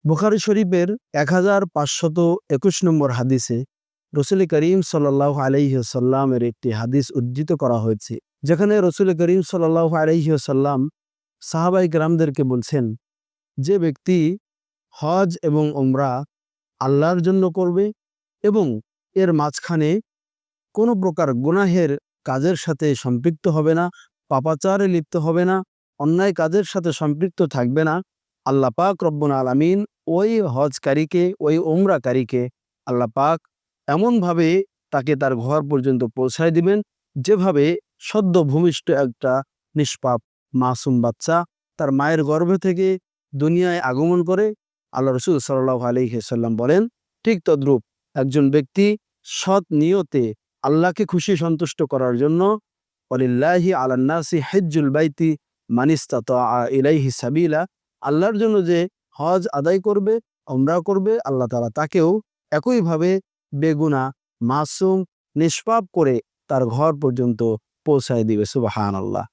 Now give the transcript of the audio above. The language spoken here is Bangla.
বুখারী শরীফের 1521 নম্বর হাদিসে রাসূল করিম সাল্লাল্লাহু আলাইহি ওয়াসাল্লামের একটি হাদিস উদ্ধৃত করা হয়েছে, যেখানে রাসূল করিম সাল্লাল্লাহু আলাইহি ওয়াসাল্লাম সাহাবায়ে কেরামদেরকে বলছেন, যে ব্যক্তি হজ এবং উমরা আল্লাহর জন্য করবে এবং এর মাঝখানে কোনো প্রকার গুনাহের কাজের সাথে সম্পৃক্ত হবে না, পাপাচারে লিপ্ত হবে না, অন্যায় কাজের সাথে সম্পৃক্ত থাকবে না, আল্লাহ পাক রব্বুল আলামিন ওই হজকারীকে, ওই উমরাকারীকে আল্লাহ পাক এমনভাবে তাকে তার ঘর পর্যন্ত পৌঁছায় দিবেন, যেভাবে সদ্য ভূমিষ্ঠ একটা নিষ্পাপ মাসুম বাচ্চা তার মায়ের গর্ভ থেকে দুনিয়ায় আগমন করে। আল্লাহ রাসূল সাল্লাল্লাহু আলাইহি ওয়াসাল্লাম বলেন, ঠিক তদ্রূপ একজন ব্যক্তি সৎ নিয়তে আল্লাহকে খুশি সন্তুষ্ট করার জন্য ওয়ালিল্লাহি আলান নাসি হিজ্জুল বাইতি মান ইসতাতাআ ইলাইহি সাবিলা, আল্লাহর জন্য যে হজ আদায় করবে, উমরা করবে, আল্লাহ তাআলা তাকেও একইভাবে বেগুনাহ মাসুম নিষ্পাপ করে তার ঘর পর্যন্ত পৌঁছায় দিবে। সুবহানাল্লাহ।